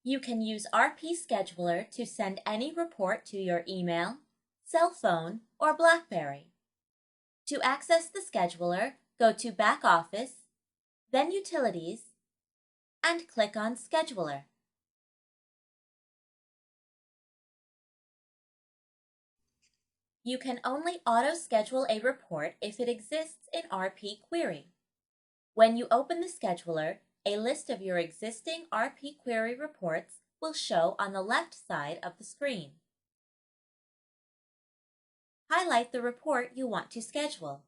You can use RP Scheduler to send any report to your email, cell phone, or BlackBerry. To access the scheduler, go to Back Office, then Utilities, and click on Scheduler. You can only auto-schedule a report if it exists in RP Query. When you open the scheduler, a list of your existing RP Query reports will show on the left side of the screen. Highlight the report you want to schedule.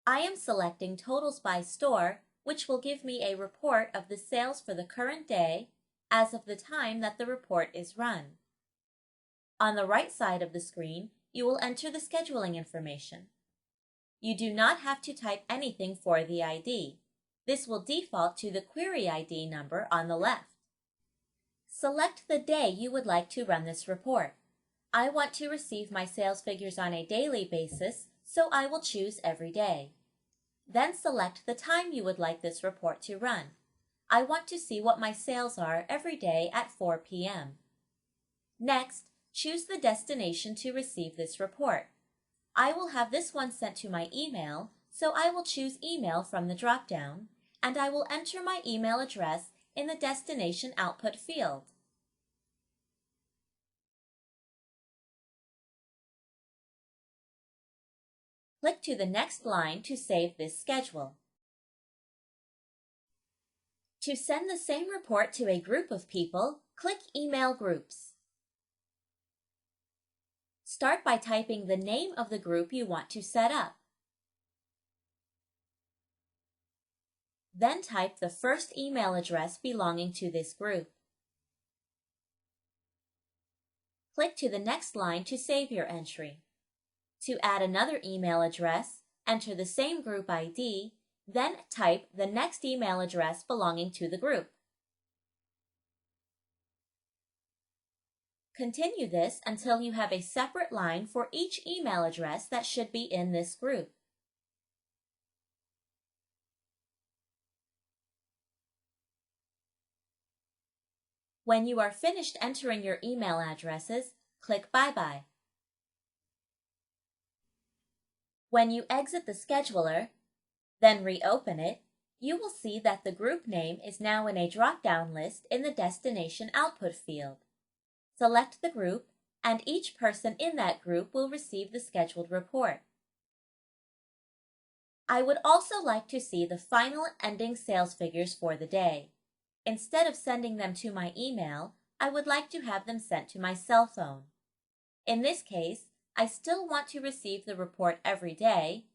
I am selecting Totals by Store, which will give me a report of the sales for the current day as of the time that the report is run. On the right side of the screen, you will enter the scheduling information. You do not have to type anything for the ID. This will default to the query ID number on the left. Select the day you would like to run this report. I want to receive my sales figures on a daily basis, so I will choose every day. Then select the time you would like this report to run. I want to see what my sales are every day at 4 p.m. Next, choose the destination to receive this report. I will have this one sent to my email, so I will choose Email from the drop-down, and I will enter my email address in the Destination Output field. Click to the next line to save this schedule. To send the same report to a group of people, click Email Groups. Start by typing the name of the group you want to set up. Then type the first email address belonging to this group. Click to the next line to save your entry. To add another email address, enter the same group ID, then type the next email address belonging to the group. Continue this until you have a separate line for each email address that should be in this group. When you are finished entering your email addresses, click Bye-bye. When you exit the scheduler, then reopen it, you will see that the group name is now in a drop-down list in the Destination Output field. Select the group, and each person in that group will receive the scheduled report. I would also like to see the final ending sales figures for the day. Instead of sending them to my email, I would like to have them sent to my cell phone. In this case, I still want to receive the report every day,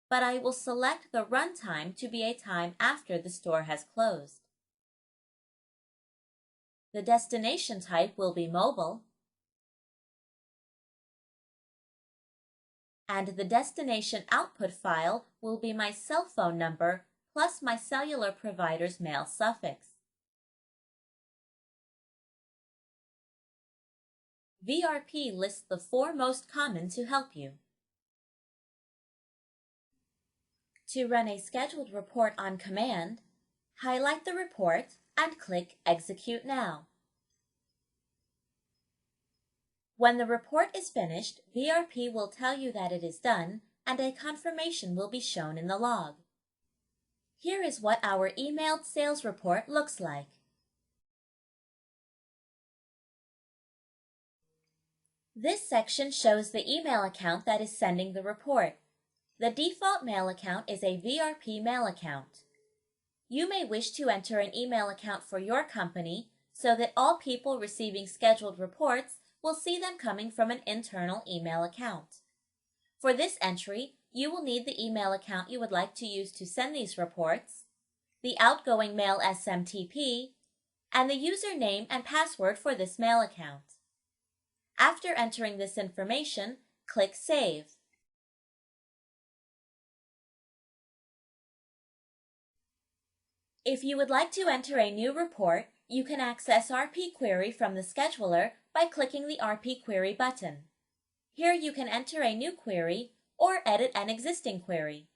but I will select the run time to be a time after the store has closed. The destination type will be mobile, and the destination output file will be my cell phone number plus my cellular provider's mail suffix. VRP lists the 4 most common to help you. To run a scheduled report on command, highlight the report and click Execute Now. When the report is finished, VRP will tell you that it is done, and a confirmation will be shown in the log. Here is what our emailed sales report looks like. This section shows the email account that is sending the report. The default mail account is a VRP mail account. You may wish to enter an email account for your company so that all people receiving scheduled reports will see them coming from an internal email account. For this entry, you will need the email account you would like to use to send these reports, the outgoing mail SMTP, and the username and password for this mail account. After entering this information, click Save. If you would like to enter a new report, you can access RP Query from the scheduler by clicking the RP Query button. Here you can enter a new query or edit an existing query.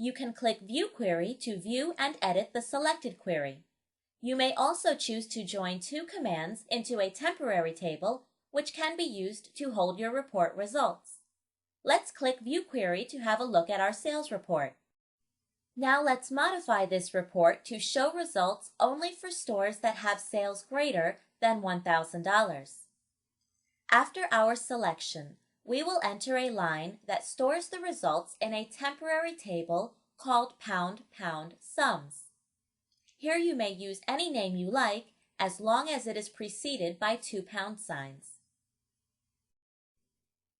You can click View Query to view and edit the selected query. You may also choose to join two commands into a temporary table, which can be used to hold your report results. Let's click View Query to have a look at our sales report. Now let's modify this report to show results only for stores that have sales greater than $1,000. After our selection, we will enter a line that stores the results in a temporary table called pound sums. Here you may use any name you like as long as it is preceded by two pound signs.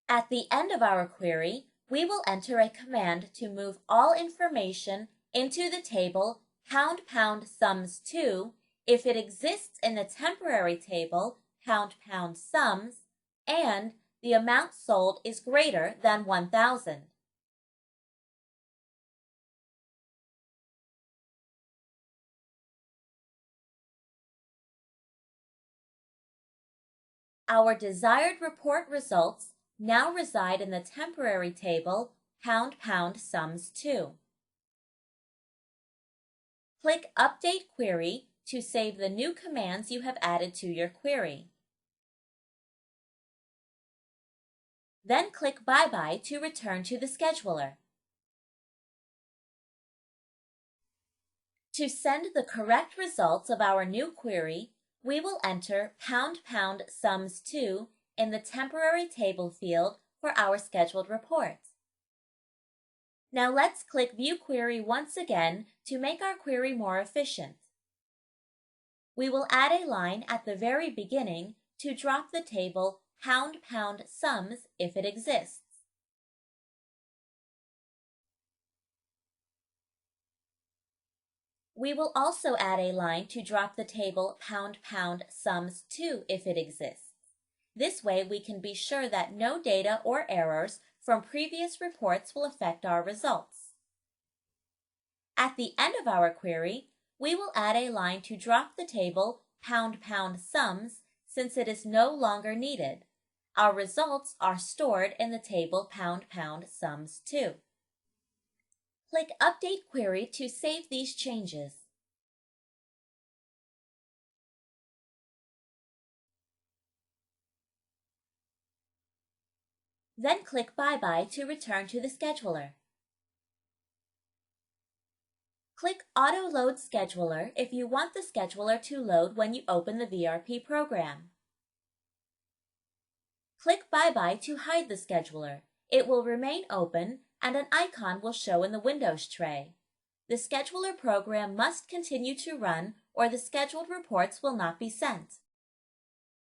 At the end of our query, we will enter a command to move all information into the table pound sums 2 if it exists in the temporary table pound sums and the amount sold is greater than 1,000. Our desired report results now reside in the temporary table pound sums 2. Click Update Query to save the new commands you have added to your query. Then click Bye-bye to return to the scheduler. To send the correct results of our new query, we will enter pound sums 2 in the temporary table field for our scheduled report. Now let's click View Query once again to make our query more efficient. We will add a line at the very beginning to drop the table pound sums if it exists. We will also add a line to drop the table pound sums 2 if it exists. This way we can be sure that no data or errors from previous reports will affect our results. At the end of our query, we will add a line to drop the table pound sums since it is no longer needed. Our results are stored in the table pound sums 2. Click Update Query to save these changes. Then click Bye-bye to return to the scheduler. Click Auto Load Scheduler if you want the scheduler to load when you open the VRP program. Click Bye-bye to hide the scheduler. It will remain open and an icon will show in the Windows tray. The scheduler program must continue to run or the scheduled reports will not be sent.